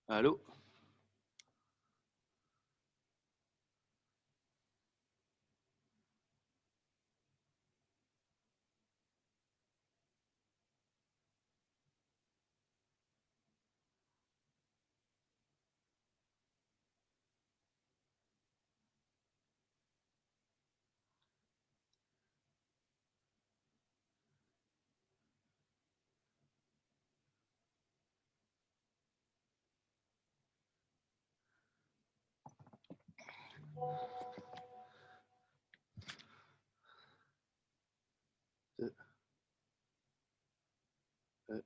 Allô? E, E,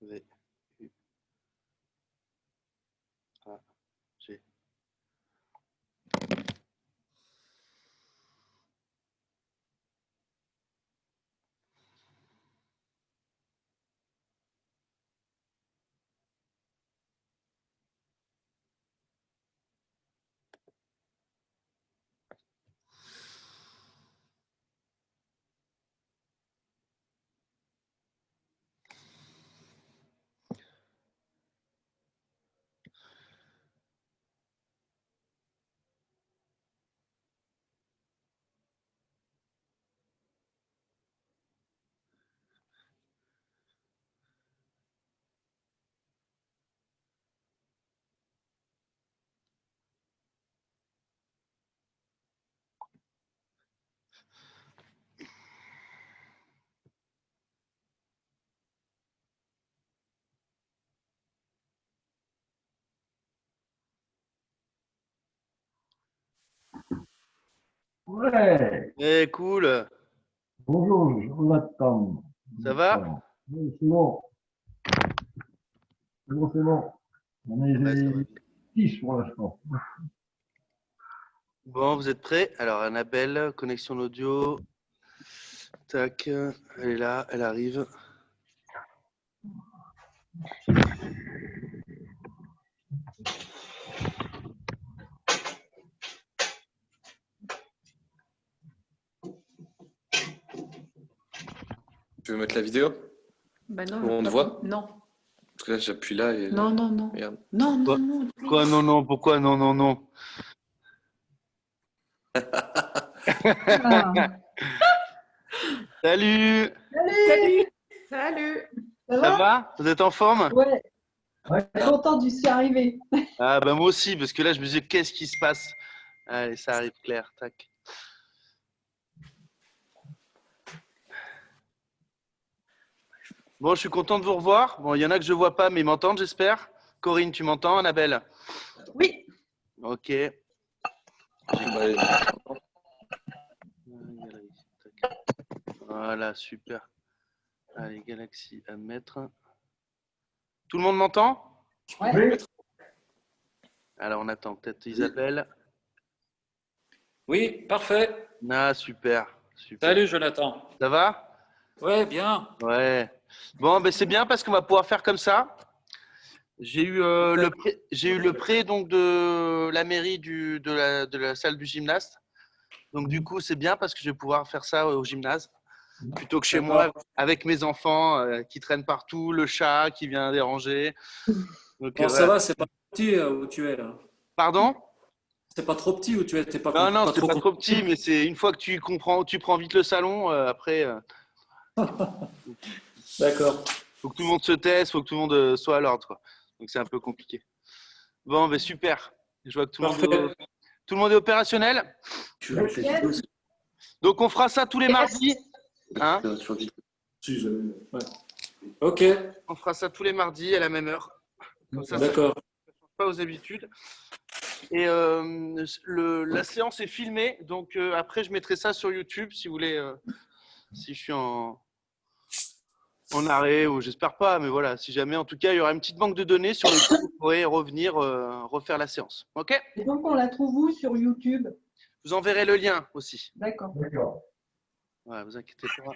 V, U, A, G. Ouais, Cool. bonjour Jonathan. Ça va? Oui, c'est bon, c'est bon, c'est bon. On Ouais, ça va est bien. 6 pour l'instant. Bon, vous êtes prêts? Alors, Annabelle, connexion audio. Tac, elle est là, elle arrive. Tu veux mettre la vidéo? Bah non, Où on te pas voit? non. Parce que là, j'appuie là et Non, non, non. regarde. Non, non, Quoi? non, Quoi? Non, please. non, pourquoi? Non, non, non. Ah, Salut! salut, Salut. Salut. ça Ça va? va? Vous êtes en forme? Ouais, Ouais, contente du suis arrivé. Ah, bah moi aussi, parce que là, je me disais, qu'est-ce qui se passe? Allez, ça arrive, Claire. Tac. Bon, je suis content de vous revoir. Bon, il y en a que je vois pas, mais ils m'entendent, j'espère. Corinne, tu m'entends? Annabelle? Oui. Ok. Bah, Voilà, super. Allez, Galaxy à mettre. Tout le monde m'entend? Ouais. oui, Alors, on attend peut-être Isabelle. Oui, parfait. Ah, super, super. Salut Jonathan. Ça va? Ouais, bien. Ouais. Bon, ben c'est bien parce qu'on va pouvoir faire comme ça. J'ai eu le prêt donc de la mairie de la salle du gymnase. Donc du coup, c'est bien parce que je vais pouvoir faire ça au gymnase plutôt que chez moi D'accord. avec mes enfants qui traînent partout, le chat qui vient déranger. Donc Bon, ça voilà. va, c'est pas trop petit où tu es là. Pardon? C'est pas trop petit où tu es, t'es Non, non, pas c'est trop pas trop compliqué. petit, mais c'est une fois que tu comprends, tu prends vite le salon, après, D'accord. faut que tout le monde se taise, faut que tout le monde soit à l'ordre, quoi. Donc c'est un peu compliqué. Bon, ben super. Je vois que Parfait. tout le monde est opérationnel. tu veux mettre la Yes. vidéo Donc on fera ça tous les mardis, hein? sur vidéo. Si, ouais. Ok, On fera ça tous les mardis à la même heure. Comme ça change d'accord. pas aux habitudes. Et la séance est filmée, donc après je mettrai ça sur YouTube si vous voulez, si je suis en arrêt ou j'espère pas, mais voilà, si jamais en tout cas il y aura une petite banque de données sur laquelle vous pourrez revenir refaire la séance. Ok? Et donc, on la trouve où sur YouTube? Je vous enverrai le lien aussi. D'accord. d'accord. Voilà, vous inquiétez pas.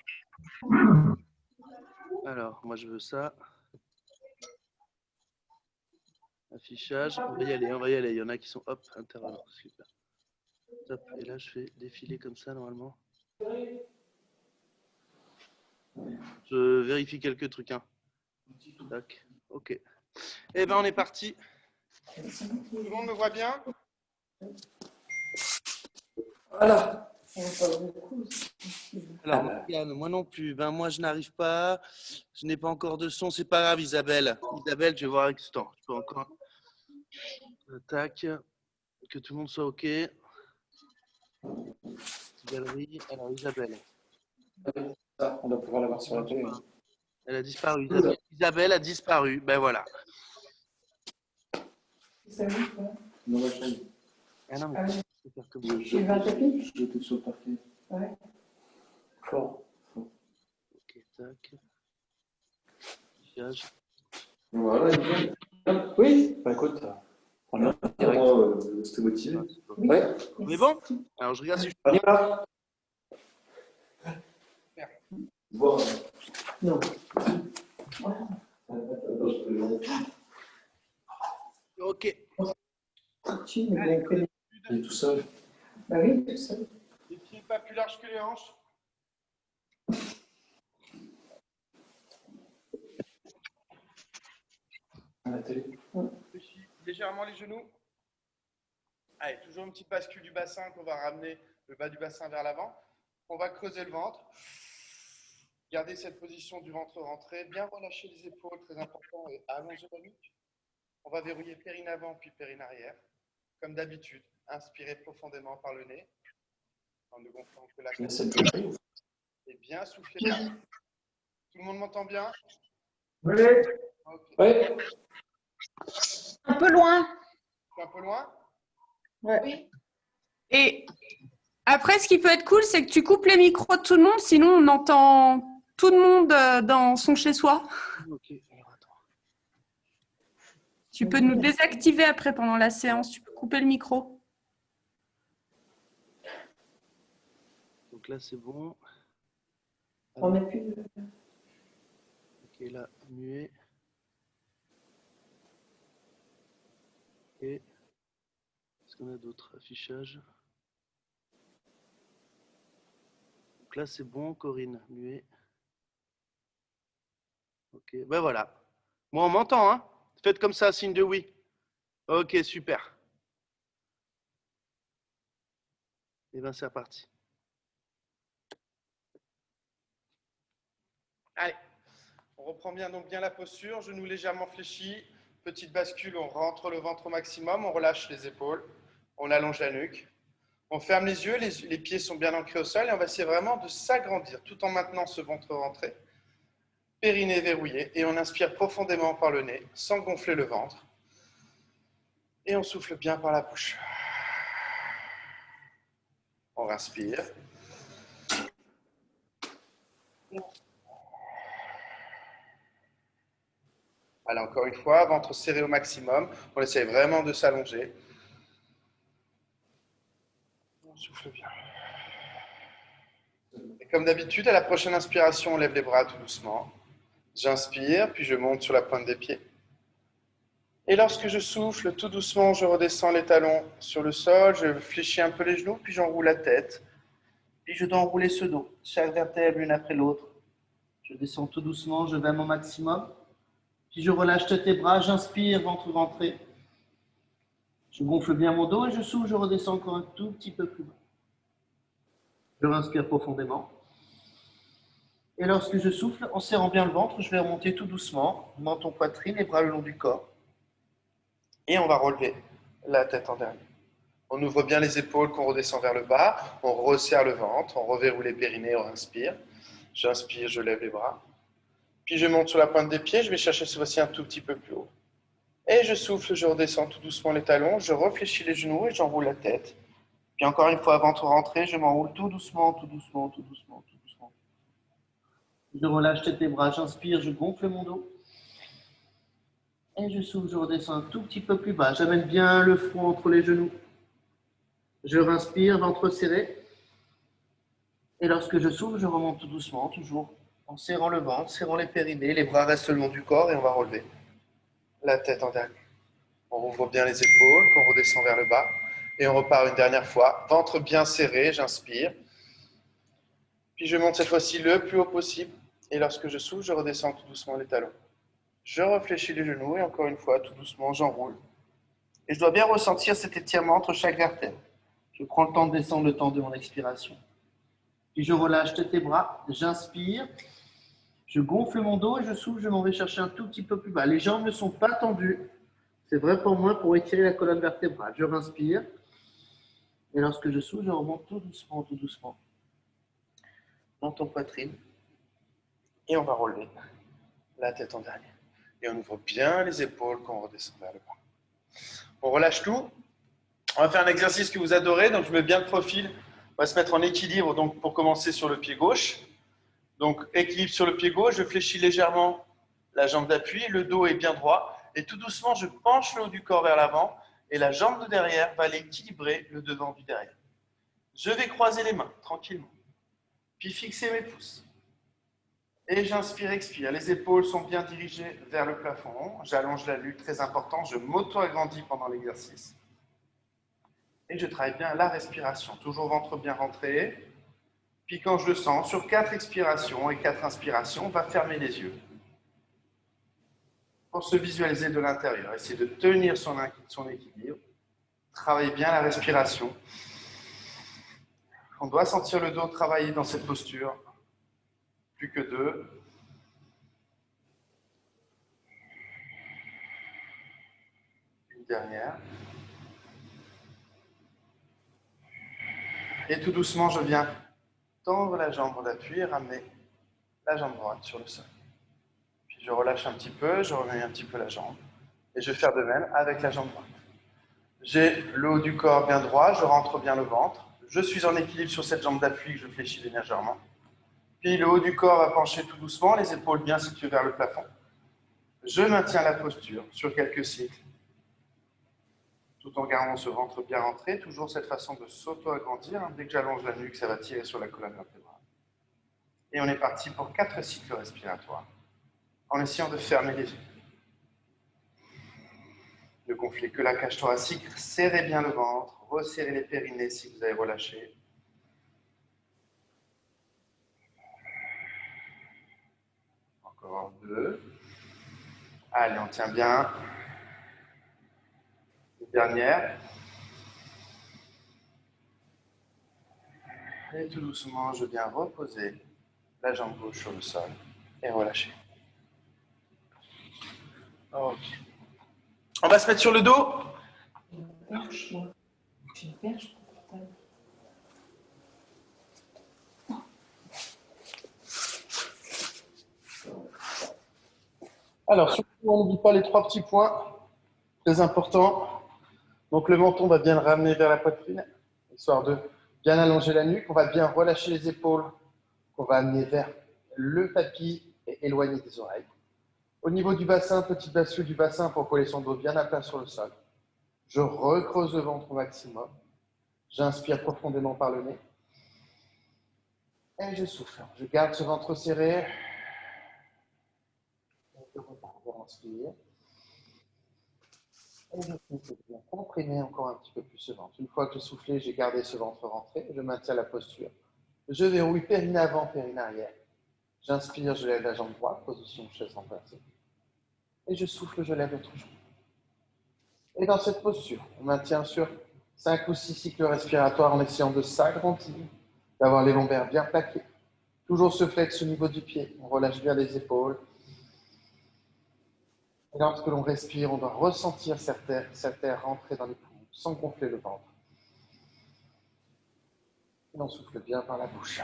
Alors, moi je veux ça. Affichage, on va y aller, on va y aller. Il y en a qui sont hop, intervenants. Super. Top. Et là, je fais défiler comme ça normalement. Je vérifie quelques trucs. Hein. Tac. Ok. Eh bien, on est parti. Tout le monde me voit bien? Voilà. Alors, Morgane, moi non plus. Ben, moi, je n'arrive pas. Je n'ai pas encore de son. C'est pas grave, Isabelle. Isabelle, je vais voir avec ce temps. Je peux encore. Tac. Que tout le monde soit OK. Galerie. Alors, Isabelle. Ça, on doit pouvoir l'avoir sur la télé. Elle a disparu. Isabelle, Isabelle a disparu. Ben voilà. Dans ma chambre. Ah non, mais Ah oui. faut faire comme ça. Tu veux un tapis? Je jetais sur le parquet. Ouais. Fort. Ok, tac. Affichage. Voilà, nickel. Oui, bah écoute, on est en direct. C'était motivé. Oui. Ouais, On est bon? Alors, je regarde si je on y va. Voir. Non. OK. Tu mais bon, Il est tout seul. bah oui, tout ça. Les pieds pas plus larges que les hanches. À la télé. Fléchis légèrement les genoux. Allez, toujours une petite bascule du bassin qu'on va ramener le bas du bassin vers l'avant. On va creuser le ventre. Gardez cette position du ventre rentré. Bien relâcher les épaules, très important, et allonger la nuque. On va verrouiller périne avant puis périne arrière. Comme d'habitude, inspirez profondément par le nez. En ne gonflant que la Je mets tête. cette journée. Et bien souffler. Tout le monde m'entend bien? Oui. Ok. Ouais. Un peu loin. Je suis un peu loin? Ouais. Et après, ce qui peut être cool, c'est que tu coupes les micros de tout le monde, sinon on entend tout le monde dans son chez-soi. Ok. Alors, attends. Tu peux nous désactiver après pendant la séance. Tu peux couper le micro. Donc là, c'est bon. On met plus. Ok, là, muet. Ok. Qu'est-ce qu'on a d'autre? Affichage. Donc là, c'est bon, Corinne, muet. Ok, ben voilà. Moi, on m'entend, hein? Faites comme ça, signe de oui. Ok, super. Et bien, c'est reparti. Allez, on reprend bien, donc bien la posture, genoux légèrement fléchis, petite bascule, on rentre le ventre au maximum, on relâche les épaules, on allonge la nuque, on ferme les yeux, les pieds sont bien ancrés au sol et on va essayer vraiment de s'agrandir tout en maintenant ce ventre rentré, périnée verrouillé, et on inspire profondément par le nez sans gonfler le ventre et on souffle bien par la bouche. On inspire. Allez, encore une fois, ventre serré au maximum. On essaye vraiment de s'allonger. On souffle bien. Et comme d'habitude, à la prochaine inspiration, on lève les bras tout doucement. J'inspire, puis je monte sur la pointe des pieds. Et lorsque je souffle, tout doucement, je redescends les talons sur le sol, je fléchis un peu les genoux, puis j'enroule la tête. Puis je dois enrouler ce dos, chaque vertèbre l'une après l'autre. Je descends tout doucement, je vais à mon maximum. Puis je relâche tête et bras, j'inspire, ventre rentré. Je gonfle bien mon dos et je souffle, je redescends encore un tout petit peu plus bas. Je respire profondément. Et lorsque je souffle, en serrant bien le ventre, je vais remonter tout doucement, menton, poitrine, les bras le long du corps. Et on va relever la tête en dernier. On ouvre bien les épaules, qu'on redescend vers le bas. On resserre le ventre, on reverroule les périnées, on inspire. J'inspire, je lève les bras. Puis je monte sur la pointe des pieds, je vais chercher cette fois-ci un tout petit peu plus haut. Et je souffle, je redescends tout doucement les talons, je réfléchis les genoux et j'enroule la tête. Puis encore une fois, ventre rentré, je m'enroule tout doucement, tout doucement, tout doucement, tout doucement. Je relâche tête et bras, j'inspire, je gonfle mon dos. Et je souffle, je redescends un tout petit peu plus bas. J'amène bien le front entre les genoux. Je respire, ventre serré. Et lorsque je souffle, je remonte tout doucement, toujours en serrant le ventre, serrant les périnées. Les bras restent le long du corps et on va relever la tête en dernier. On rouvre bien les épaules, qu'on redescend vers le bas. Et on repart une dernière fois. Ventre bien serré, j'inspire. Puis je monte cette fois-ci le plus haut possible. Et lorsque je souffle, je redescends tout doucement les talons. Je réfléchis les genoux et encore une fois, tout doucement, j'enroule. Et je dois bien ressentir cet étirement entre chaque vertèbre. Je prends le temps de descendre le temps de mon expiration. Puis je relâche tes bras, j'inspire, je gonfle mon dos et je souffle, je m'en vais chercher un tout petit peu plus bas. Les jambes ne sont pas tendues. C'est vrai pour moi pour étirer la colonne vertébrale. Je respire. Et lorsque je souffle, je remonte tout doucement dans ton poitrine. Et on va relever la tête en dernier. Et on ouvre bien les épaules quand on redescend vers le bas. On relâche tout. On va faire un exercice que vous adorez. Donc, je mets bien le profil. On va se mettre en équilibre donc, pour commencer sur le pied gauche. Donc, équilibre sur le pied gauche. Je fléchis légèrement la jambe d'appui. Le dos est bien droit. Et tout doucement, je penche le haut du corps vers l'avant. Et la jambe de derrière va aller équilibrer le devant du derrière. Je vais croiser les mains tranquillement. Puis fixer mes pouces. Et j'inspire, expire. Les épaules sont bien dirigées vers le plafond. J'allonge la nuque, très important. Je m'auto-agrandis pendant l'exercice. Et je travaille bien la respiration. Toujours ventre bien rentré. Puis quand je le sens, sur 4 expirations et 4 inspirations, on va fermer les yeux. Pour se visualiser de l'intérieur. Essayer de tenir son équilibre. Travaillez bien la respiration. On doit sentir le dos travailler dans cette posture. Plus que 2. Une dernière. Et tout doucement, je viens tendre la jambe d'appui et ramener la jambe droite sur le sol. Puis je relâche un petit peu, je remets un petit peu la jambe. Et je vais faire de même avec la jambe droite. J'ai le haut du corps bien droit, je rentre bien le ventre. Je suis en équilibre sur cette jambe d'appui que je fléchis légèrement. Puis le haut du corps va pencher tout doucement, les épaules bien situées vers le plafond. Je maintiens la posture sur quelques cycles, tout en gardant ce ventre bien rentré. Toujours cette façon de s'auto-agrandir. Dès que j'allonge la nuque, ça va tirer sur la colonne vertébrale. Et on est parti pour 4 cycles respiratoires, en essayant de fermer les yeux. Ne gonflez que la cage thoracique, serrez bien le ventre, resserrez les périnées si vous avez relâché. Encore 2. Allez, on tient bien. Une dernière. Et tout doucement, je viens reposer la jambe gauche sur le sol et relâcher. Ok. On va se mettre sur le dos. Perche, moi. J'ai une perche confortable. Alors, surtout, on n'oublie pas les 3 petits points, très importants. Donc, le menton va bien le ramener vers la poitrine, histoire de bien allonger la nuque. On va bien relâcher les épaules, qu'on va amener vers le tapis et éloigner des oreilles. Au niveau du bassin, petite bascule du bassin pour coller son dos bien à plat sur le sol. Je recreuse le ventre au maximum. J'inspire profondément par le nez. Et je souffle. Je garde ce ventre serré. Je inspire. Et je souffle bien. Comprimez encore un petit peu plus ce ventre. Une fois que j'ai soufflé, j'ai gardé ce ventre rentré. Je maintiens la posture. Je verrouille périnée avant, périnée arrière. J'inspire, je lève la jambe droite, position chaise renversée. Et je souffle, je lève l'autre jambe. Et dans cette posture, on maintient sur 5 ou 6 cycles respiratoires en essayant de s'agrandir, d'avoir les lombaires bien plaqués. Toujours ce flex au niveau du pied. On relâche bien les épaules. Et lorsque l'on respire, on doit ressentir cette air rentrer dans les poumons sans gonfler le ventre. Et on souffle bien par la bouche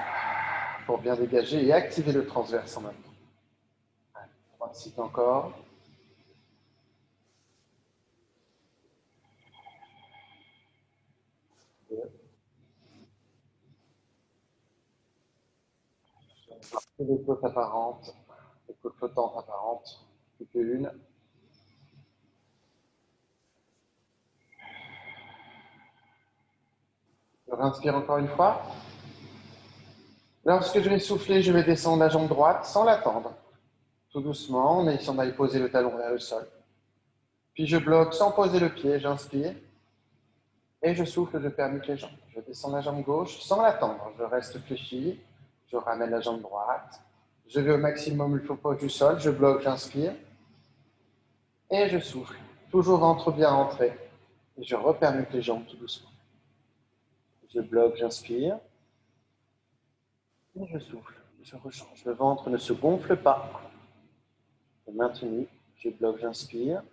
pour bien dégager et activer le transverse en même temps. Allez, 3 cycles encore. Les côtes apparentes, les côtes flottantes apparentes, plus qu'une. Je inspire encore une fois. Lorsque je vais souffler, je vais descendre la jambe droite sans l'attendre. Tout doucement, en essayant d'aller poser le talon vers le sol. Puis je bloque sans poser le pied, j'inspire. Et je souffle, je permute les jambes. Je descends la jambe gauche sans l'attendre. Je reste fléchi. Je ramène la jambe droite. Je vais au maximum le faux du sol. Je bloque, j'inspire. Et je souffle. Toujours ventre bien rentré. Et je repermute les jambes tout doucement. Je bloque, j'inspire. Et je souffle. Je rechange. Le ventre ne se gonfle pas. Maintenu. Je bloque, j'inspire.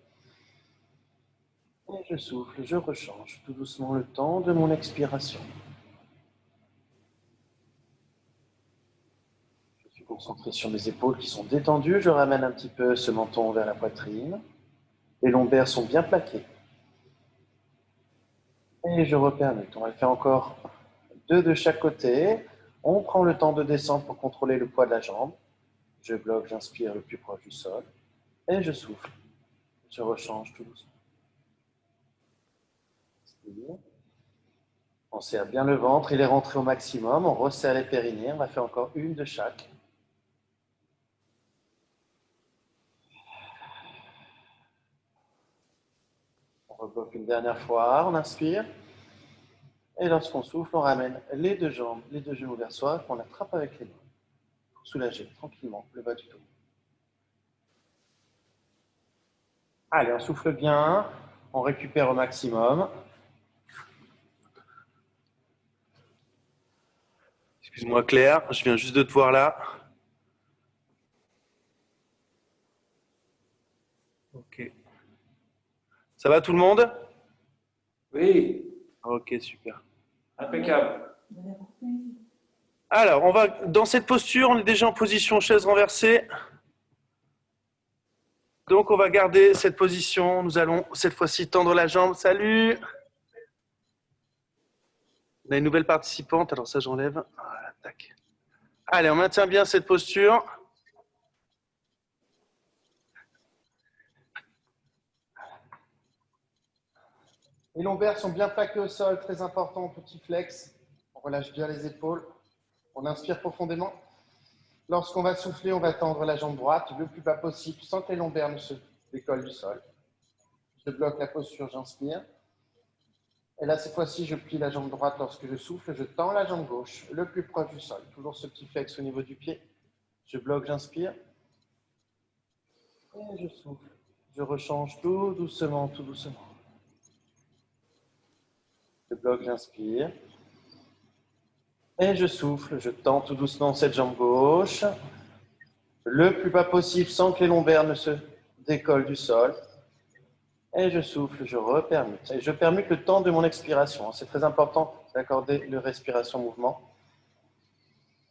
Et je souffle, je rechange tout doucement le temps de mon expiration. Je suis concentré sur mes épaules qui sont détendues. Je ramène un petit peu ce menton vers la poitrine. Les lombaires sont bien plaqués. Et je repermute. On va le faire encore 2 de chaque côté. On prend le temps de descendre pour contrôler le poids de la jambe. Je bloque, j'inspire le plus proche du sol. Et je souffle. Je rechange tout doucement. Inspire. On serre bien le ventre, il est rentré au maximum. On resserre les périnées. On va faire encore 1 de chaque. On rebloque une dernière fois. On inspire. Et lorsqu'on souffle, on ramène les 2 jambes, les 2 genoux vers soi, qu'on attrape avec les mains. Pour soulager tranquillement le bas du dos. Allez, on souffle bien. On récupère au maximum. Excuse-moi Claire, je viens juste de te voir là. Ok. Ça va tout le monde? Oui, Ok, super. impeccable. Alors, on va dans cette posture, on est déjà en position chaise renversée. Donc, on va garder cette position. Nous allons cette fois-ci tendre la jambe. Salut! On a une nouvelle participante, alors ça j'enlève. Voilà, tac. Allez, on maintient bien cette posture. Les lombaires sont bien plaqués au sol, très important, petit flex. On relâche bien les épaules. On inspire profondément. Lorsqu'on va souffler, on va tendre la jambe droite le plus bas possible sans que les lombaires ne se décollent du sol. Je bloque la posture, j'inspire. Et là, cette fois-ci, je plie la jambe droite lorsque je souffle. Je tends la jambe gauche le plus proche du sol. Toujours ce petit flex au niveau du pied. Je bloque, j'inspire. Et je souffle. Je rechange tout doucement, tout doucement. Je bloque, j'inspire. Et je souffle. Je tends tout doucement cette jambe gauche. Le plus bas possible sans que les lombaires ne se décollent du sol. Et je souffle, je repermute. Et je permute le temps de mon expiration. C'est très important d'accorder le respiration-mouvement.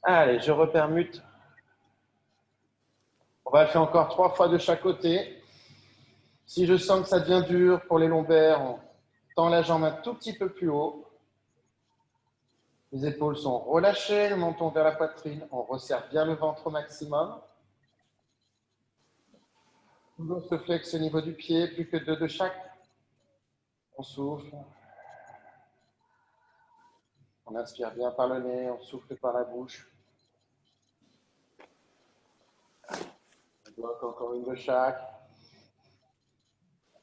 Allez, je repermute. On va le faire encore 3 fois de chaque côté. Si je sens que ça devient dur pour les lombaires, on tend la jambe un tout petit peu plus haut. Les épaules sont relâchées, le menton vers la poitrine. On resserre bien le ventre au maximum. Toujours se flex au niveau du pied, plus que 2 de chaque. On souffle. On inspire bien par le nez, on souffle par la bouche. On bloque encore 1 de chaque.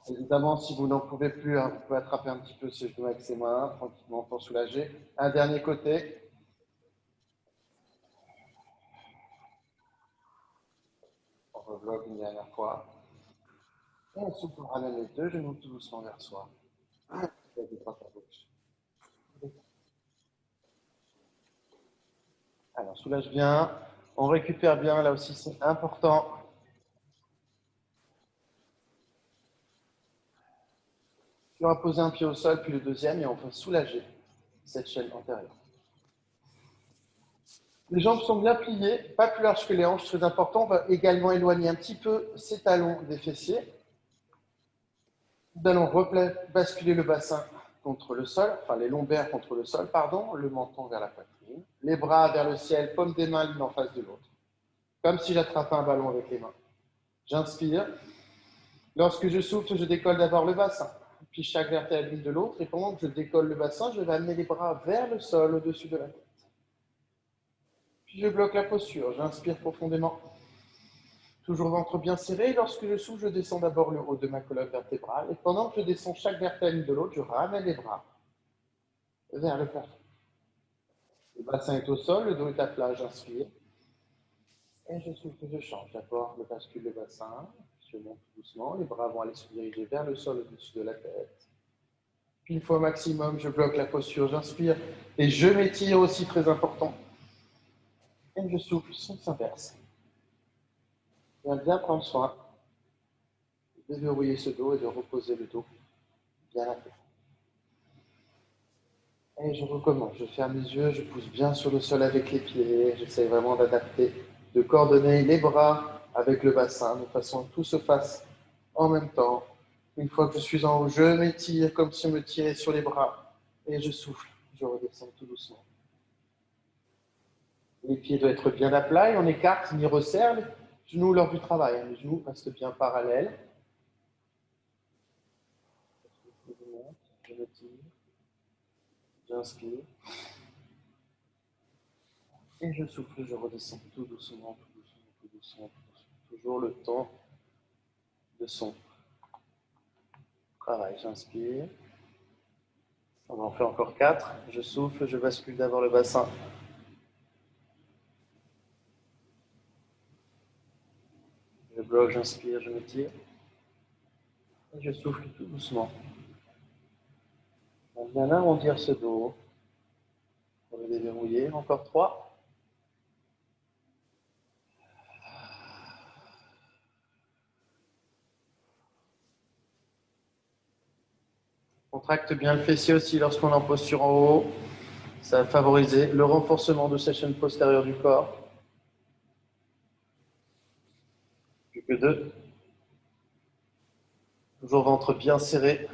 Évidemment, si vous n'en pouvez plus, vous pouvez attraper un petit peu ce genou avec ses mains, tranquillement pour soulager. Un dernier côté. On rebloque une dernière fois. Et on souffle, on ramène les 2 genoux tout doucement vers soi. Et de droite à gauche. Alors, on soulage bien. On récupère bien, là aussi, c'est important. On va poser un pied au sol, puis le deuxième, et on va soulager cette chaîne antérieure. Les jambes sont bien pliées, pas plus larges que les hanches, très important. On va également éloigner un petit peu ces talons des fessiers. Nous allons basculer le bassin contre le sol, enfin les lombaires contre le sol, pardon, le menton vers la poitrine, les bras vers le ciel, paume des mains l'une en face de l'autre, comme si j'attrapais un ballon avec les mains. J'inspire. Lorsque je souffle, je décolle d'abord le bassin, puis chaque vertèbre l'une de l'autre, et pendant que je décolle le bassin, je vais amener les bras vers le sol au-dessus de la tête. Puis je bloque la posture, j'inspire profondément. Toujours ventre bien serré. Lorsque je souffle, je descends d'abord le haut de ma colonne vertébrale. Et pendant que je descends chaque vertèbre de l'autre, je ramène les bras vers le plafond. Le bassin est au sol, le dos est à plat, j'inspire. Et je souffle, je change. D'abord, je bascule le bassin. Je monte doucement, les bras vont aller se diriger vers le sol au-dessus de la tête. Puis une fois au maximum, je bloque la posture, j'inspire et je m'étire aussi, très important. Et je souffle, sens s'inverse. Je viens bien prendre soin de déverrouiller ce dos et de reposer le dos bien à plat. Et je recommence, je ferme les yeux, je pousse bien sur le sol avec les pieds, j'essaie vraiment d'adapter, de coordonner les bras avec le bassin, de façon à que tout se fasse en même temps. Une fois que je suis en haut, je m'étire comme si je me tirais sur les bras et je souffle, je redescends tout doucement. Les pieds doivent être bien à plat et on écarte, ni resserre les genoux lors du travail. Les genoux restent bien parallèles. Je me tire, j'inspire. Et je souffle, je redescends tout doucement, tout doucement, tout doucement, tout doucement. Toujours le temps de son travail. J'inspire. On en fait encore 4. Je souffle, je bascule d'abord le bassin. Je bloque, j'inspire, je me tire. Et je souffle tout doucement. On vient arrondir ce dos. Pour le déverrouiller. Encore 3. Contracte bien le fessier aussi lorsqu'on est en posture en haut. Ça va favoriser le renforcement de cette chaîne postérieure du corps. Plus que 2. Toujours ventre bien serré.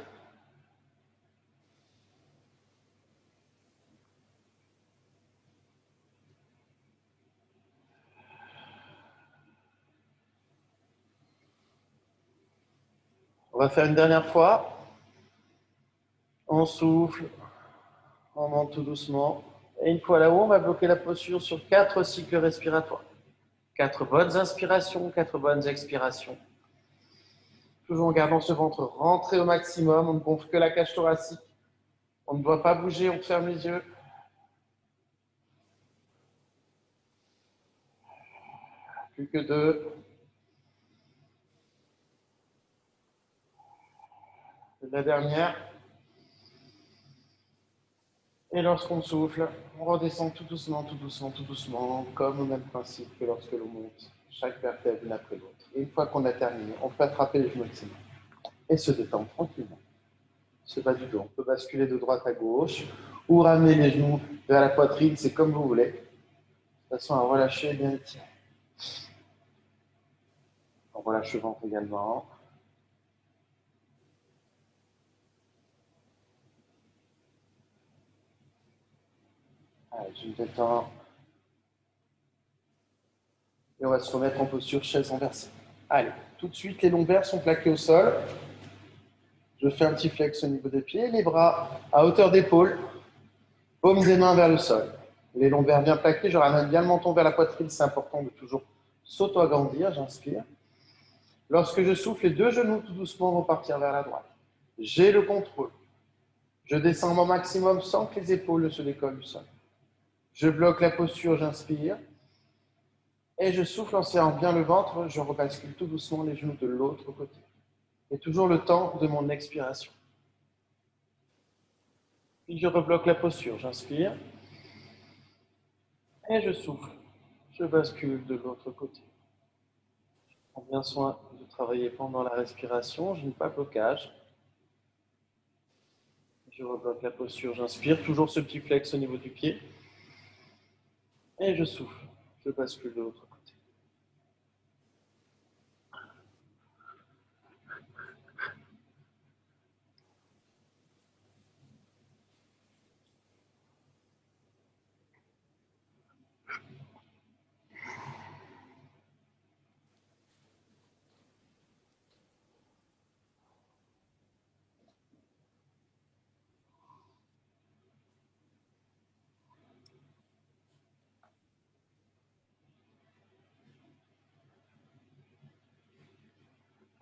On va faire une dernière fois. On souffle. On monte tout doucement. Et une fois là-haut, on va bloquer la posture sur 4 cycles respiratoires. 4 bonnes inspirations, 4 bonnes expirations. Toujours en gardant ce ventre rentré au maximum. On ne gonfle que la cage thoracique. On ne doit pas bouger, on ferme les yeux. Plus que 2. La dernière. Et lorsqu'on souffle, on redescend tout doucement, tout doucement, tout doucement, comme au même principe que lorsque l'on monte chaque vertèbre l'une après l'autre. Et une fois qu'on a terminé, on peut attraper les genoux de et se détendre tranquillement. Ce bas du dos. On peut basculer de droite à gauche ou ramener les genoux vers la poitrine, c'est comme vous voulez. De façon à relâcher et bien étirer. On relâche le ventre également. Allez, je me détends. Et on va se remettre en posture chaise renversée. Allez, tout de suite, les lombaires sont plaqués au sol. Je fais un petit flex au niveau des pieds, les bras à hauteur d'épaule, paume des mains vers le sol. Les lombaires bien plaqués, je ramène bien le menton vers la poitrine, c'est important de toujours s'auto-agrandir, j'inspire. Lorsque je souffle, les 2 genoux tout doucement vont partir vers la droite. J'ai le contrôle. Je descends mon maximum sans que les épaules ne se décollent du sol. Je bloque la posture, j'inspire. Et je souffle en serrant bien le ventre, je rebascule tout doucement les genoux de l'autre côté. Et toujours le temps de mon expiration. Puis je rebloque la posture, j'inspire. Et je souffle. Je bascule de l'autre côté. Je prends bien soin de travailler pendant la respiration, je n'ai pas de blocage. Je rebloque la posture, j'inspire, toujours ce petit flex au niveau du pied. Et je souffle. Je bascule de l'autre côté.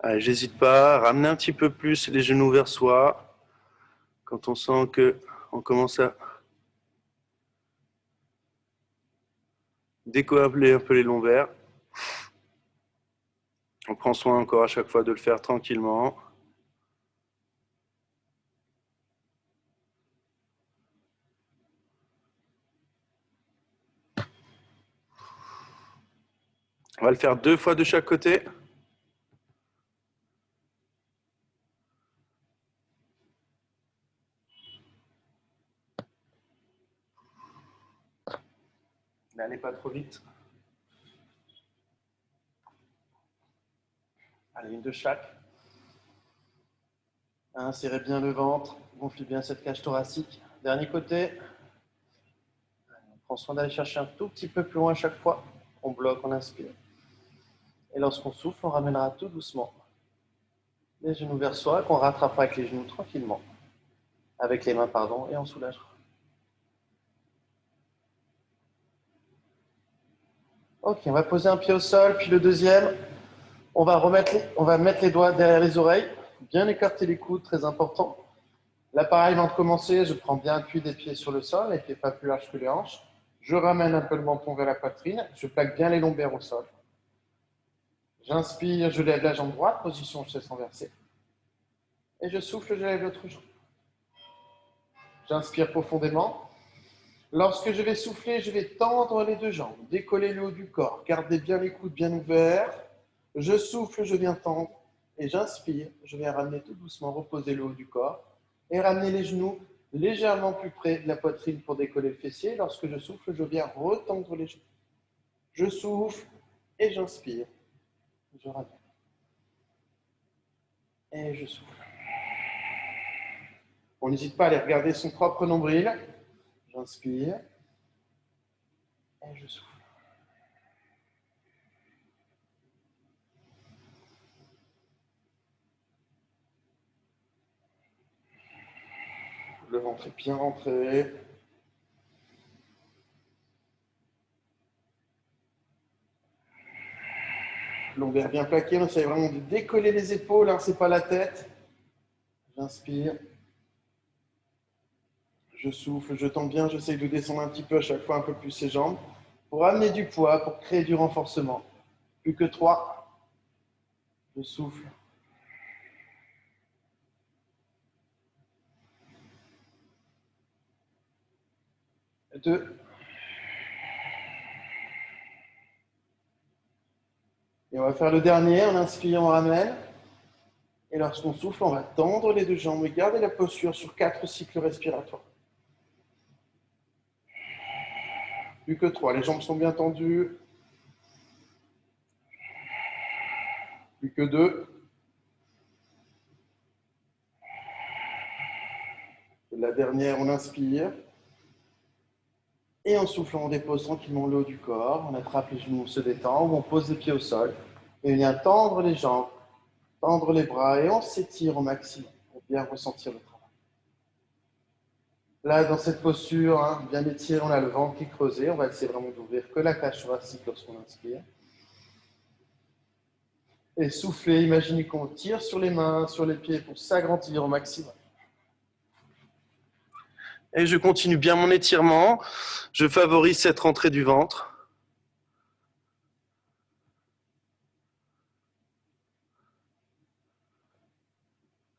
Allez, j'hésite pas à ramener un petit peu plus les genoux vers soi. Quand on sent qu'on commence à décoller un peu les lombaires. On prends soin encore à chaque fois de le faire tranquillement. On va le faire 2 fois de chaque côté. N'allez pas trop vite. Allez, une de chaque. Insérez bien le ventre, gonflez bien cette cage thoracique. Dernier côté. On prend soin d'aller chercher un tout petit peu plus loin à chaque fois. On bloque, on inspire. Et lorsqu'on souffle, on ramènera tout doucement les genoux vers soi, qu'on rattrapera avec les genoux tranquillement. Avec les mains, pardon, et on soulagera. Ok, on va poser un pied au sol, puis le deuxième. On va mettre les doigts derrière les oreilles, bien écarter les coudes, très important. Là, pareil, avant de commencer, je prends bien appui des pieds sur le sol, les pieds pas plus larges que les hanches. Je ramène un peu le menton vers la poitrine, je plaque bien les lombaires au sol. J'inspire, je lève la jambe droite, position chaise renversée. Et je souffle, je lève l'autre jambe. J'inspire profondément. Lorsque je vais souffler, je vais tendre les deux jambes, décoller le haut du corps, garder bien les coudes bien ouverts. Je souffle, je viens tendre et j'inspire. Je viens ramener tout doucement, reposer le haut du corps et ramener les genoux légèrement plus près de la poitrine pour décoller le fessier. Lorsque je souffle, je viens retendre les genoux. Je souffle et j'inspire. Je ramène. Et je souffle. On n'hésite pas à aller regarder son propre nombril. J'inspire et je souffle. Le ventre est bien rentré. Lombaire bien plaqué. On essaie vraiment de décoller les épaules, hein, c'est pas la tête. J'inspire. Je souffle, je tends bien, j'essaie de descendre un petit peu à chaque fois, un peu plus ses jambes, pour amener du poids, pour créer du renforcement. Plus que 3. Je souffle. 2. Et on va faire le dernier, on inspire, on ramène. Et lorsqu'on souffle, on va tendre les deux jambes et garder la posture sur 4 cycles respiratoires. Plus que 3, les jambes sont bien tendues. Plus que 2. La dernière, on inspire. Et en soufflant, on dépose tranquillement le haut du corps. On attrape les genoux, on se détend. On pose les pieds au sol. Et on vient tendre les jambes, tendre les bras. Et on s'étire au maximum pour bien ressentir le travail. Là, dans cette posture, hein, bien étirée, on a le ventre qui est creusé. On va essayer vraiment d'ouvrir que la cage thoracique lorsqu'on inspire. Et souffler, imaginez qu'on tire sur les mains, sur les pieds pour s'agrandir au maximum. Et je continue bien mon étirement. Je favorise cette rentrée du ventre.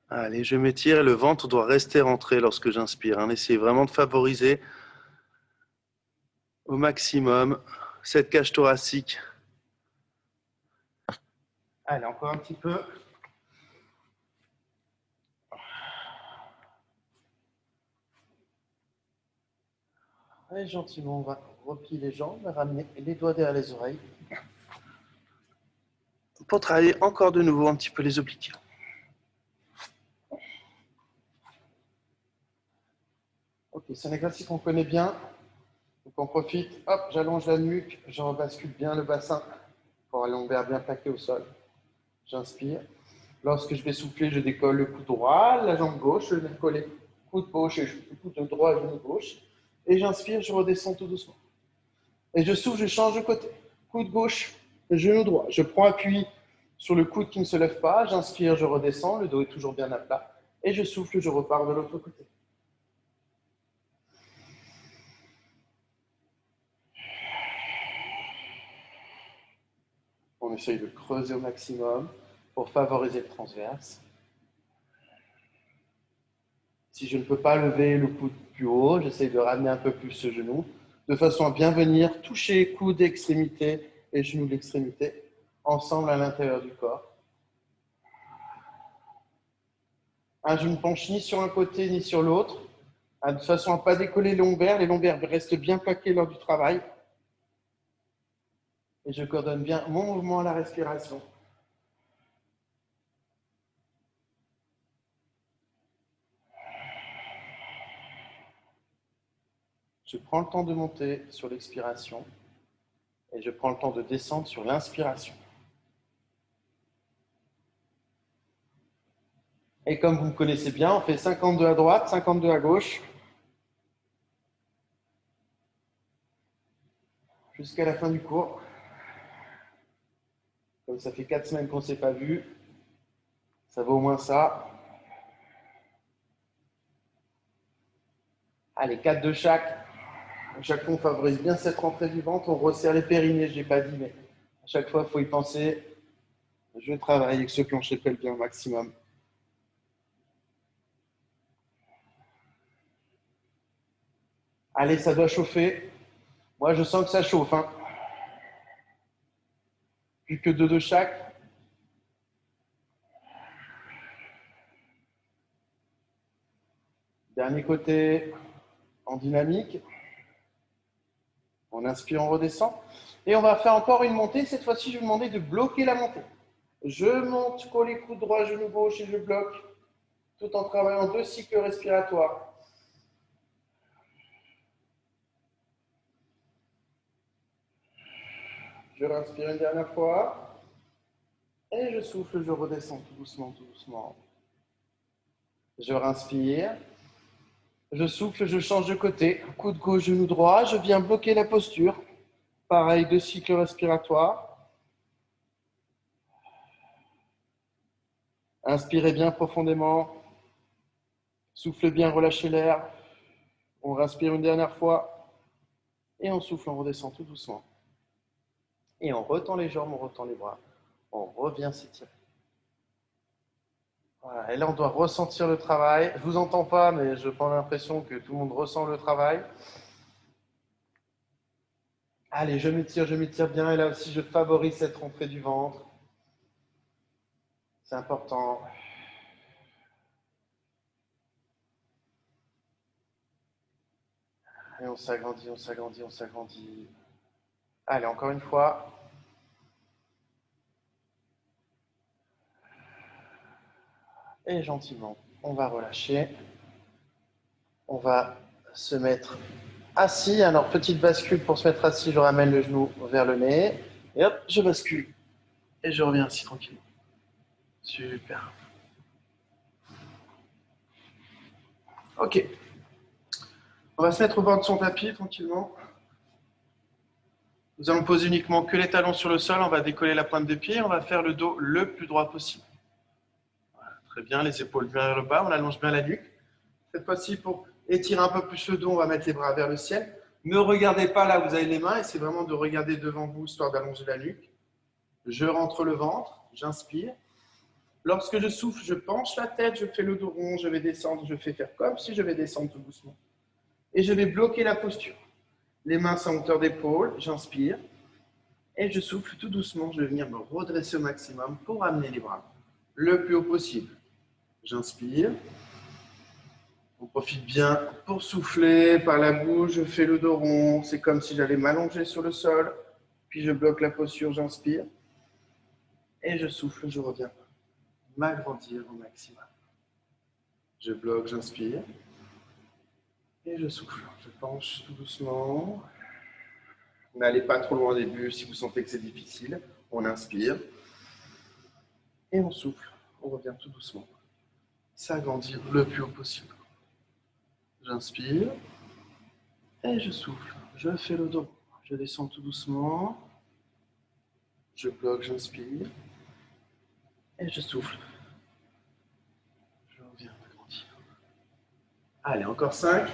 Allez, je m'étire et le ventre doit rester rentré lorsque j'inspire. Hein. Essayez vraiment de favoriser au maximum cette cage thoracique. Allez, encore un petit peu. Allez, gentiment, on va replier les jambes, ramener les doigts derrière les oreilles. Pour travailler encore de nouveau un petit peu les obliques. Ok, c'est un exercice qu'on connaît bien. Donc on profite, hop, j'allonge la nuque, je rebascule bien le bassin pour aller lombaire bien plaqué au sol. J'inspire. Lorsque je vais souffler, je décolle le coude droit, la jambe gauche, je vais coller coude gauche et coude droit, genou gauche. Et j'inspire, je redescends tout doucement. Et je souffle, je change de côté. Coude gauche, genou droit. Je prends appui sur le coude qui ne se lève pas. J'inspire, je redescends, le dos est toujours bien à plat. Et je souffle, je repars de l'autre côté. On On essaye de creuser au maximum pour favoriser le transverse. Si je ne peux pas lever le coude plus haut, j'essaye de ramener un peu plus ce genou, de façon à bien venir toucher coude extrémité et genou d'extrémité, ensemble à l'intérieur du corps. Je ne penche ni sur un côté ni sur l'autre, de façon à ne pas décoller les lombaires. Les lombaires restent bien plaqués lors du travail. Et je coordonne bien mon mouvement à la respiration. Je prends le temps de monter sur l'expiration et je prends le temps de descendre sur l'inspiration. Et comme vous me connaissez bien, on fait 52 à droite, 52 à gauche, jusqu'à la fin du cours. Comme ça fait 4 semaines qu'on ne s'est pas vu, ça vaut au moins ça. Allez, 4 de chaque. À chaque fois, on favorise bien cette rentrée du ventre. On resserre les périnées, je n'ai pas dit, mais à chaque fois, il faut y penser. Je travaille avec ce plancher pelvien au maximum. Allez, ça doit chauffer. Moi, je sens que ça chauffe. Hein. Plus que 2 de chaque. Dernier côté en dynamique. On inspire, on redescend. Et on va faire encore une montée. Cette fois-ci, je vais vous demander de bloquer la montée. Je monte, colle les coudes droit, genou gauche et je bloque, tout en travaillant 2 cycles respiratoires. Je respire une dernière fois. Et je souffle, je redescends tout doucement, tout doucement. Je respire. Je souffle, je change de côté. Coude gauche, genou droit. Je viens bloquer la posture. Pareil, 2 cycles respiratoires. Inspirez bien profondément. Soufflez bien, relâchez l'air. On respire une dernière fois. Et on souffle, on redescend tout doucement. Et on retend les jambes, on retend les bras. On revient s'étirer. Voilà. Et là, on doit ressentir le travail. Je ne vous entends pas, mais je prends l'impression que tout le monde ressent le travail. Allez, je m'étire bien. Et là aussi, je favorise cette rentrée du ventre. C'est important. Et on s'agrandit, on s'agrandit, on s'agrandit. Allez, encore une fois. Et gentiment, on va relâcher. On va se mettre assis. Alors, petite bascule pour se mettre assis. Je ramène le genou vers le nez. Et hop, je bascule. Et je reviens assis tranquillement. Super. Ok. On va se mettre au bord de son tapis tranquillement. Nous allons poser uniquement que les talons sur le sol. On va décoller la pointe des pieds. On va faire le dos le plus droit possible. Voilà, très bien. Les épaules bien vers le bas. On allonge bien la nuque. Cette fois-ci, pour étirer un peu plus le dos, on va mettre les bras vers le ciel. Ne regardez pas là où vous avez les mains. Et c'est vraiment de regarder devant vous, histoire d'allonger la nuque. Je rentre le ventre. J'inspire. Lorsque je souffle, je penche la tête. Je fais le dos rond. Je vais descendre. Je fais faire comme si je vais descendre tout doucement. Et je vais bloquer la posture. Les mains sont en hauteur d'épaule, j'inspire. Et je souffle tout doucement, je vais venir me redresser au maximum pour amener les bras le plus haut possible. J'inspire. On profite bien pour souffler par la bouche, je fais le dos rond. C'est comme si j'allais m'allonger sur le sol. Puis je bloque la posture, j'inspire. Et je souffle, je reviens m'agrandir au maximum. Je bloque, j'inspire. Et je souffle, je penche tout doucement. N'allez pas trop loin au début si vous sentez que c'est difficile. On inspire. Et on souffle. On revient tout doucement. S'agrandir le plus haut possible. J'inspire. Et je souffle. Je fais le dos. Je descends tout doucement. Je bloque, j'inspire. Et je souffle. Je reviens m'agrandir. Allez, encore 5.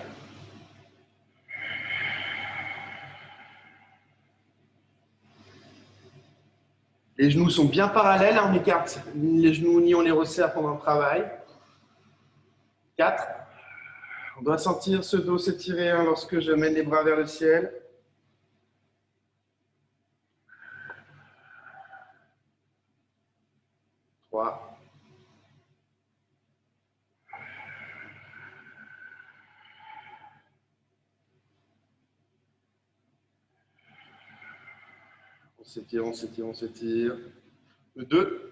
Les genoux sont bien parallèles, on écarte les genoux ni on les resserre pendant le travail. 4. On doit sentir ce dos s'étirer lorsque je mène les bras vers le ciel. 3. On s'étire, on s'étire, on s'étire. 2.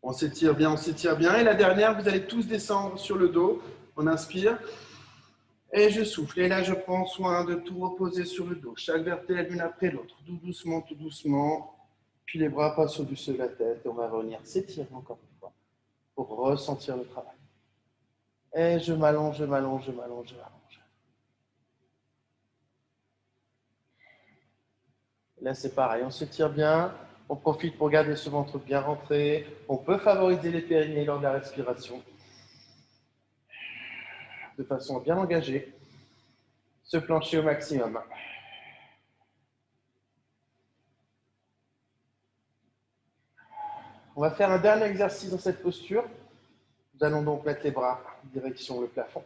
On s'étire bien, on s'étire bien. Et la dernière, vous allez tous descendre sur le dos. On inspire. Et je souffle. Et là, je prends soin de tout reposer sur le dos. Chaque vertèbre l'une après l'autre. Tout doucement, tout doucement. Puis les bras passent au-dessus de la tête. Et on va revenir s'étirer encore une fois pour ressentir le travail. Et je m'allonge, je m'allonge, je m'allonge, je m'allonge. Là, c'est pareil. On s'étire bien. On profite pour garder ce ventre bien rentré. On peut favoriser les périnées lors de la respiration. De façon à bien engager ce plancher au maximum. On va faire un dernier exercice dans cette posture. Nous allons donc mettre les bras en direction le plafond.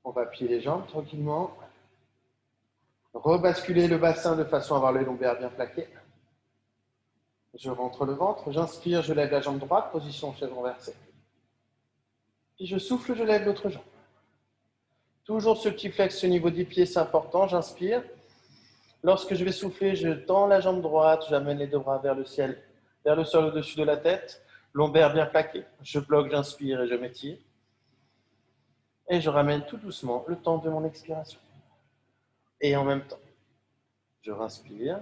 On va plier les jambes tranquillement. Rebasculer le bassin de façon à avoir les lombaires bien plaqués. Je rentre le ventre, j'inspire, je lève la jambe droite, position chaise renversée. Puis je souffle, je lève l'autre jambe. Toujours ce petit flex au niveau des pieds, c'est important. J'inspire. Lorsque je vais souffler, je tends la jambe droite, j'amène les deux bras vers le ciel, vers le sol au-dessus de la tête, lombaire bien plaqué. Je bloque, j'inspire et je m'étire. Et je ramène tout doucement le temps de mon expiration. Et en même temps, je respire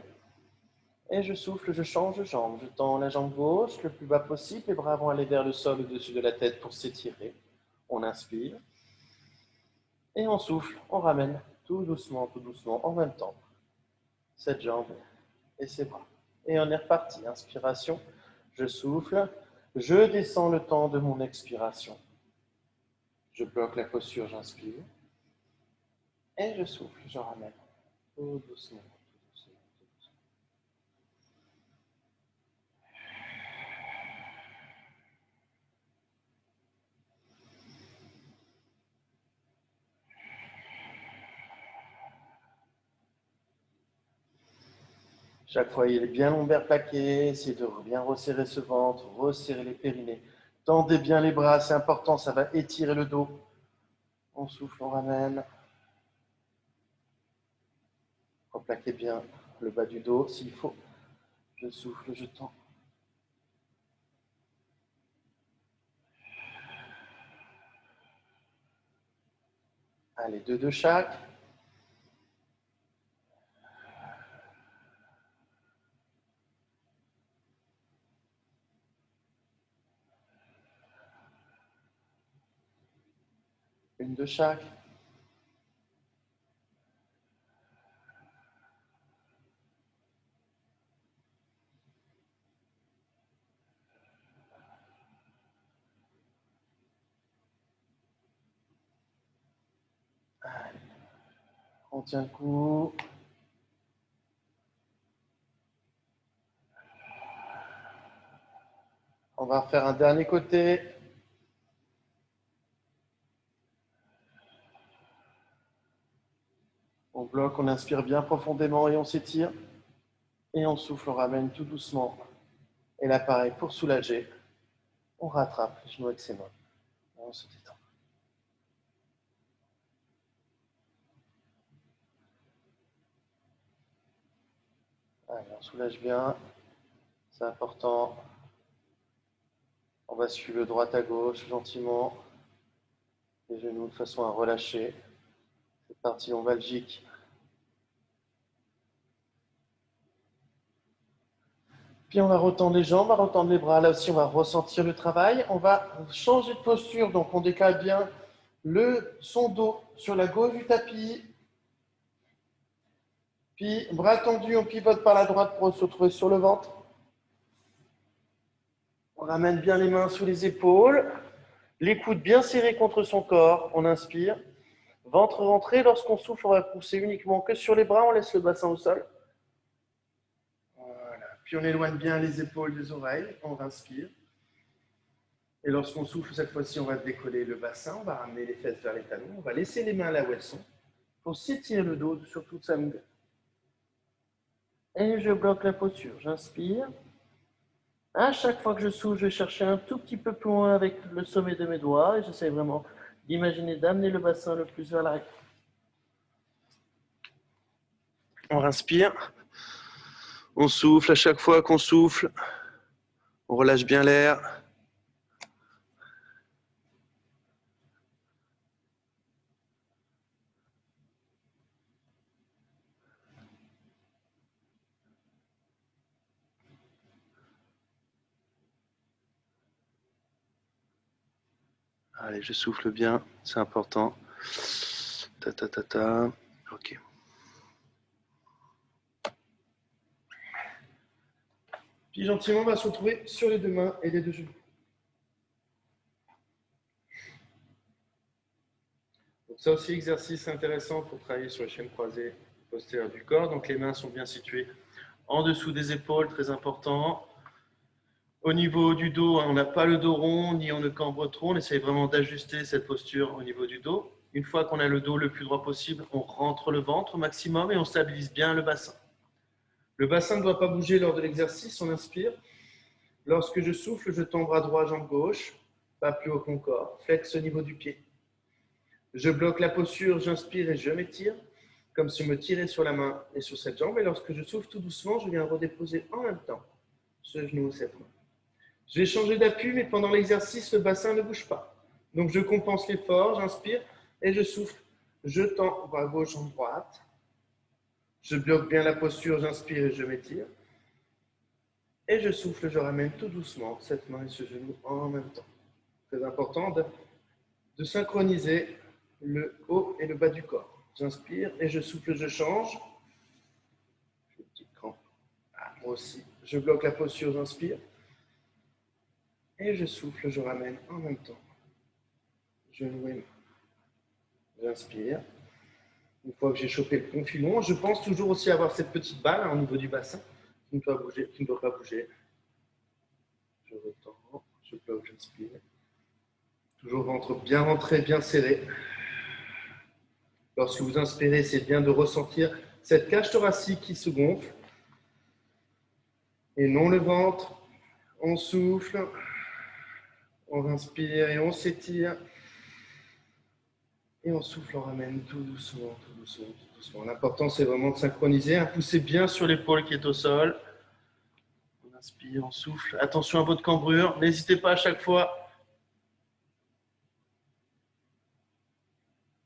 et je souffle, je change de jambe. Je tends la jambe gauche le plus bas possible, les bras vont aller vers le sol au-dessus de la tête pour s'étirer. On inspire et on souffle, on ramène tout doucement en même temps cette jambe et ses bras. Et on est reparti. Inspiration, je souffle, je descends le temps de mon expiration. Je bloque la posture, j'inspire. Et je souffle, je ramène tout doucement, tout doucement, tout doucement. Chaque fois, il est bien lombaire plaqué. Essayez de bien resserrer ce ventre, resserrer les périnées. Tendez bien les bras, c'est important, ça va étirer le dos. On souffle, on ramène. Replaquez bien le bas du dos s'il faut. Je souffle, je tends. Allez, deux de chaque. Une de chaque. Allez. On tient le coup. On va refaire un dernier côté. On bloque, on inspire bien profondément et on s'étire. Et on souffle, on ramène tout doucement. Et là, pareil, pour soulager, on rattrape les genoux avec ses mains. On se détend. Allez, on soulage bien. C'est important. On bascule de droite à gauche gentiment. Les genoux de façon à relâcher. Cette partie lombalgique. Puis on va retendre les jambes, on va retendre les bras. Là aussi, on va ressentir le travail. On va changer de posture. Donc, on décale bien son dos sur la gauche du tapis. Puis, bras tendus, on pivote par la droite pour se retrouver sur le ventre. On ramène bien les mains sous les épaules. Les coudes bien serrés contre son corps, on inspire. Ventre rentré, lorsqu'on souffle, on va pousser uniquement que sur les bras, on laisse le bassin au sol. Voilà. Puis on éloigne bien les épaules des oreilles, on inspire. Et lorsqu'on souffle, cette fois-ci, on va décoller le bassin, on va ramener les fesses vers les talons, on va laisser les mains là où elles sont pour s'étirer le dos sur toute sa longueur. Et je bloque la posture, j'inspire. À chaque fois que je souffle, je vais chercher un tout petit peu plus loin avec le sommet de mes doigts et j'essaie vraiment d'imaginer d'amener le bassin le plus vers l'arrière. On inspire, on souffle. À chaque fois qu'on souffle, on relâche bien l'air. Allez, je souffle bien, c'est important. Ta ta ta ta. Ok. Puis gentiment, on va se retrouver sur les deux mains et les deux genoux. Donc ça aussi, exercice intéressant pour travailler sur les chaînes croisées postérieures du corps. Donc les mains sont bien situées en dessous des épaules, très important. Au niveau du dos, on n'a pas le dos rond, ni on ne cambre trop. On essaye vraiment d'ajuster cette posture au niveau du dos. Une fois qu'on a le dos le plus droit possible, on rentre le ventre au maximum et on stabilise bien le bassin. Le bassin ne doit pas bouger lors de l'exercice, on inspire. Lorsque je souffle, je tends bras droit, jambe gauche, pas plus haut que mon corps. Flex au niveau du pied. Je bloque la posture, j'inspire et je m'étire, comme si je me tirais sur la main et sur cette jambe. Et lorsque je souffle tout doucement, je viens redéposer en même temps ce genou ou cette main. Je vais changer d'appui, mais pendant l'exercice, le bassin ne bouge pas. Donc, je compense l'effort, j'inspire et je souffle. Je tends bras gauche, jambe droite. Je bloque bien la posture, j'inspire et je m'étire. Et je souffle, je ramène tout doucement cette main et ce genou en même temps. Très important de synchroniser le haut et le bas du corps. J'inspire et je souffle, je change. J'ai une petite crampe. Moi aussi. Je bloque la posture, j'inspire. Et je souffle, je ramène en même temps. Genou et main. J'inspire. Une fois que j'ai chopé le confilon, je pense toujours aussi avoir cette petite balle au niveau du bassin qui ne doit pas bouger. Je retends, je bloque, j'inspire. Toujours ventre bien rentré, bien serré. Lorsque vous inspirez, c'est bien de ressentir cette cage thoracique qui se gonfle. Et non le ventre. On souffle. On inspire et on s'étire. Et on souffle, on ramène tout doucement, tout doucement, tout doucement. L'important, c'est vraiment de synchroniser. Poussez bien sur l'épaule qui est au sol. On inspire, on souffle. Attention à votre cambrure. N'hésitez pas à chaque fois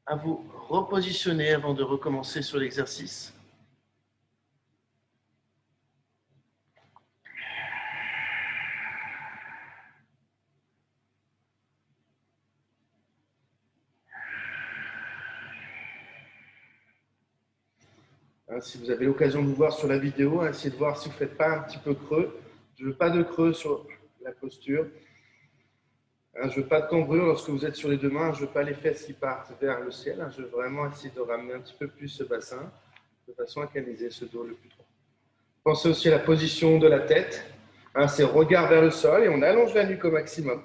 à vous repositionner avant de recommencer sur l'exercice. Si vous avez l'occasion de vous voir sur la vidéo, essayez de voir si vous ne faites pas un petit peu creux. Je ne veux pas de creux sur la posture. Je ne veux pas de cambrure lorsque vous êtes sur les deux mains. Je ne veux pas les fesses qui partent vers le ciel. Je veux vraiment essayer de ramener un petit peu plus ce bassin de façon à canaliser ce dos le plus droit. Pensez aussi à la position de la tête. C'est regard vers le sol et on allonge la nuque au maximum.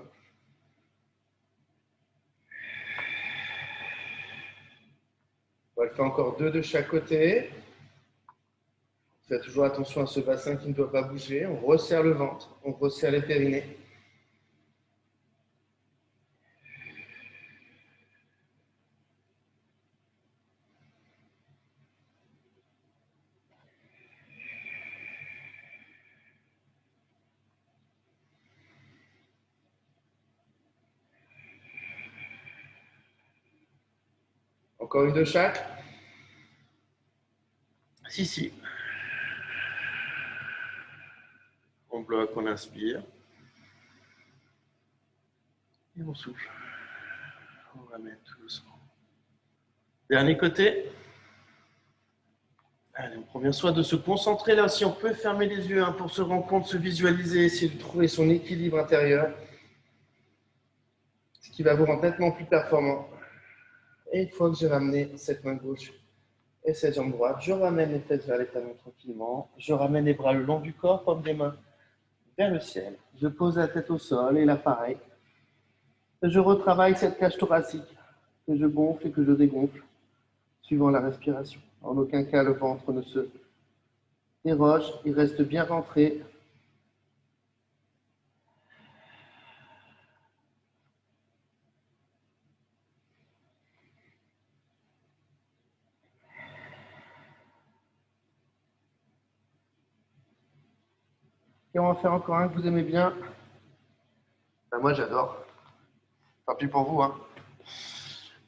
On va le faire encore 2 de chaque côté. Faites toujours attention à ce bassin qui ne doit pas bouger. On resserre le ventre, on resserre les périnées. Encore une de chaque. Si. On bloque, on inspire. Et on souffle. On ramène tout doucement. Dernier côté. Allez, on prend bien soin de se concentrer là. Si on peut fermer les yeux pour se rendre compte, se visualiser, essayer de trouver son équilibre intérieur. ce qui va vous rendre nettement plus performant. Et une fois que j'ai ramené cette main gauche et cette jambe droite, je ramène les fesses vers les talons tranquillement. Je ramène les bras le long du corps, paume des mains vers le ciel. Je pose la tête au sol et là pareil. Je retravaille cette cage thoracique que je gonfle et que je dégonfle suivant la respiration. En aucun cas le ventre ne se déroge, il reste bien rentré. Et on va faire encore un que vous aimez bien. Ben, moi j'adore. Tant pis pour vous, hein.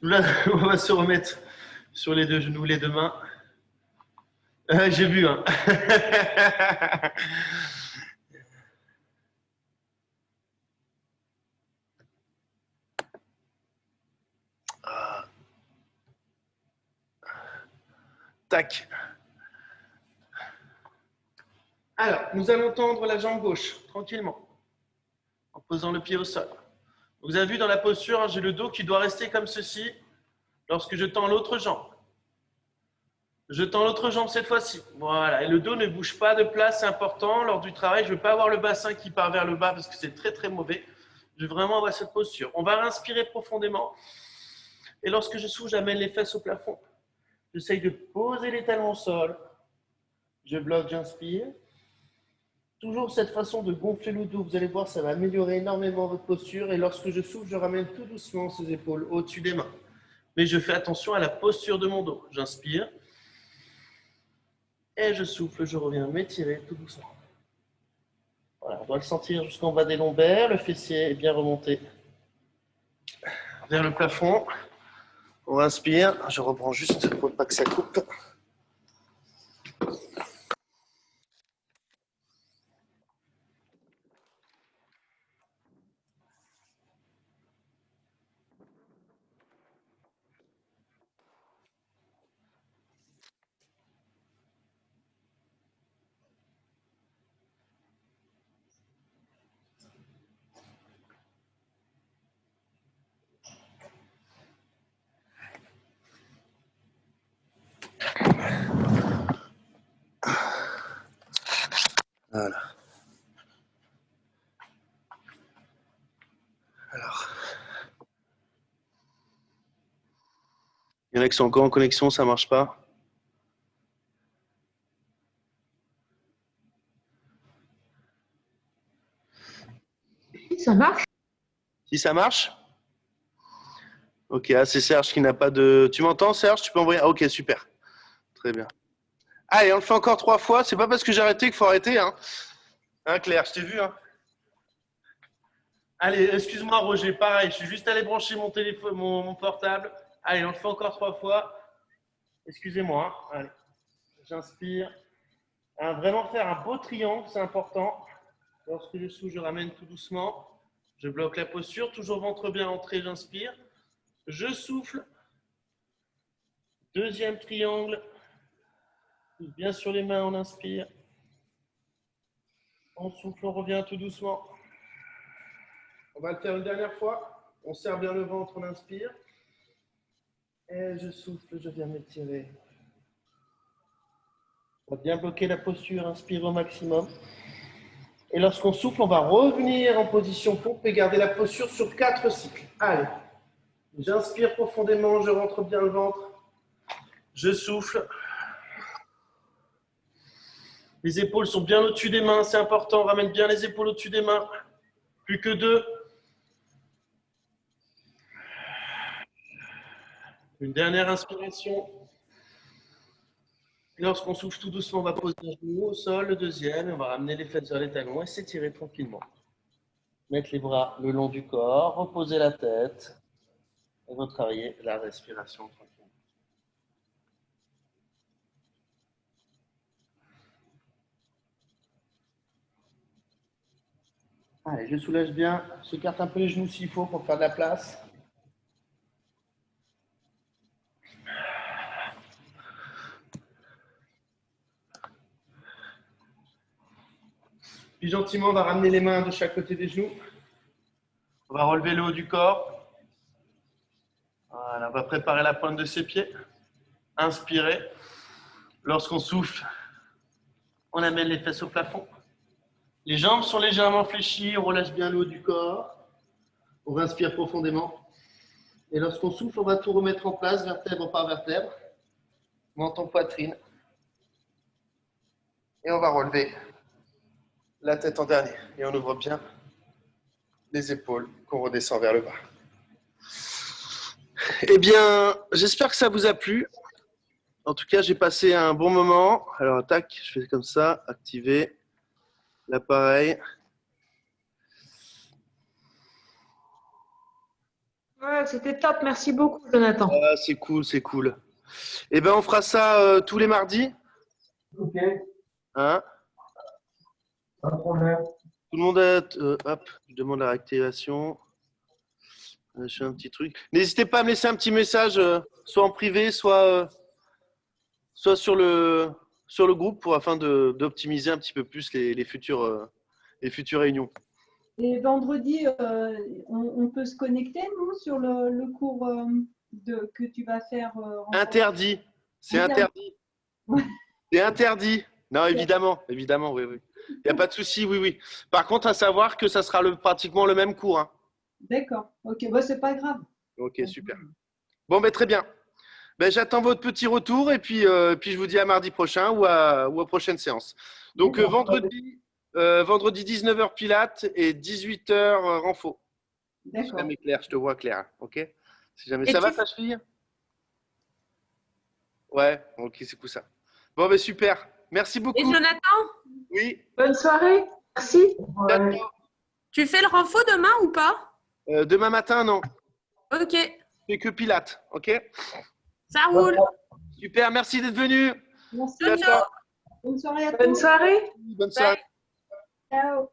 Là, on va se remettre sur les deux genoux, les deux mains. J'ai vu, hein. Tac. Alors, nous allons tendre la jambe gauche, tranquillement, en posant le pied au sol. Vous avez vu dans la posture, hein, j'ai le dos qui doit rester comme ceci lorsque je tends l'autre jambe. Je tends l'autre jambe cette fois-ci. Voilà, et le dos ne bouge pas de place, c'est important. Lors du travail, je ne veux pas avoir le bassin qui part vers le bas parce que c'est très très mauvais. Je veux vraiment avoir cette posture. On va inspirer profondément. Et lorsque je souffle, j'amène les fesses au plafond. J'essaye de poser les talons au sol. Je bloque, j'inspire. Toujours cette façon de gonfler le dos, vous allez voir, ça va améliorer énormément votre posture. Et lorsque je souffle, je ramène tout doucement ces épaules au-dessus des mains. Mais je fais attention à la posture de mon dos. J'inspire. Et je souffle, je reviens m'étirer tout doucement. Voilà, on doit le sentir jusqu'en bas des lombaires. Le fessier est bien remonté vers le plafond. On inspire. Je reprends juste pour pas que ça coupe. Voilà. Alors. Il y en a qui sont encore en connexion, ça ne marche pas. Ça marche? Si ça marche? Ok, ah, c'est Serge qui n'a pas de... Tu m'entends, Serge? Tu peux envoyer... Ah, ok, super. Très bien. Allez, on le fait encore 3 fois. C'est pas parce que j'ai arrêté qu'il faut arrêter. Hein, Claire, je t'ai vu. Hein. Allez, excuse-moi, Roger. Pareil, je suis juste allé brancher mon téléphone, mon portable. Allez, on le fait encore 3 fois. Excusez-moi. Hein. Allez, j'inspire. Hein, vraiment faire un beau triangle, c'est important. Lorsque je souffle, je ramène tout doucement. Je bloque la posture. Toujours ventre bien entré, j'inspire. Je souffle. Deuxième triangle. Bien sur les mains, on inspire. On souffle, on revient tout doucement. On va le faire une dernière fois. On serre bien le ventre, on inspire. Et je souffle, je viens m'étirer. On va bien bloquer la posture, inspire au maximum. Et lorsqu'on souffle, on va revenir en position pompe et garder la posture sur 4 cycles. Allez. J'inspire profondément, je rentre bien le ventre. Je souffle. Les épaules sont bien au-dessus des mains, c'est important. On ramène bien les épaules au-dessus des mains. Plus que 2. Une dernière inspiration. Lorsqu'on souffle tout doucement, on va poser un genou au sol, le deuxième. On va ramener les fesses vers les talons et s'étirer tranquillement. Mettre les bras le long du corps, reposer la tête et retravailler la respiration tranquillement. Allez, je soulève bien. J'écarte un peu les genoux s'il faut pour faire de la place. Puis gentiment, on va ramener les mains de chaque côté des genoux. On va relever le haut du corps. Voilà, on va préparer la pointe de ses pieds. Inspirez. Lorsqu'on souffle, on amène les fesses au plafond. Les jambes sont légèrement fléchies, on relâche bien le haut du corps. On inspire profondément. Et lorsqu'on souffle, on va tout remettre en place, vertèbre par vertèbre. Menton, poitrine. Et on va relever la tête en dernier. Et on ouvre bien les épaules, qu'on redescend vers le bas. Eh bien, j'espère que ça vous a plu. En tout cas, j'ai passé un bon moment. Alors, tac, je fais comme ça, activer l'appareil. Ouais, c'était top. Merci beaucoup, Jonathan. Ah, c'est cool, c'est cool. Eh bien, on fera ça tous les mardis. Ok, Hein? pas de problème. Tout le monde a... hop, je demande la réactivation. Je fais un petit truc. N'hésitez pas à me laisser un petit message, soit en privé, soit sur le groupe, afin d'optimiser un petit peu plus les futures réunions. Et vendredi, on peut se connecter, nous, sur le cours que tu vas faire Interdit. C'est interdit. Ouais. C'est interdit. Non, évidemment, oui, oui. Il n'y a pas de souci, oui, oui. Par contre, à savoir que ça sera pratiquement le même cours. Hein. D'accord. Ok, bah, c'est pas grave. Ok, super. Bon, ben, très bien. Ben, j'attends votre petit retour et puis je vous dis à mardi prochain ou à prochaine séance. Donc, vendredi 19h Pilates et 18h Renfo. Si D'accord. jamais clair, je te vois clair. Ok. Si jamais Et ça va, ta cheville? Ouais, ok, c'est cool ça. Bon, ben super. Merci beaucoup. Et Jonathan, Oui. Bonne soirée. Merci. Ouais. tu fais le renfo demain ou pas? Demain matin, non. Ok, C'est que Pilates. Ok. ça roule. Super. Merci d'être venu. Merci. Ciao, ciao. Bonne soirée à tous. Bonne soirée. Bonne soirée. Ciao.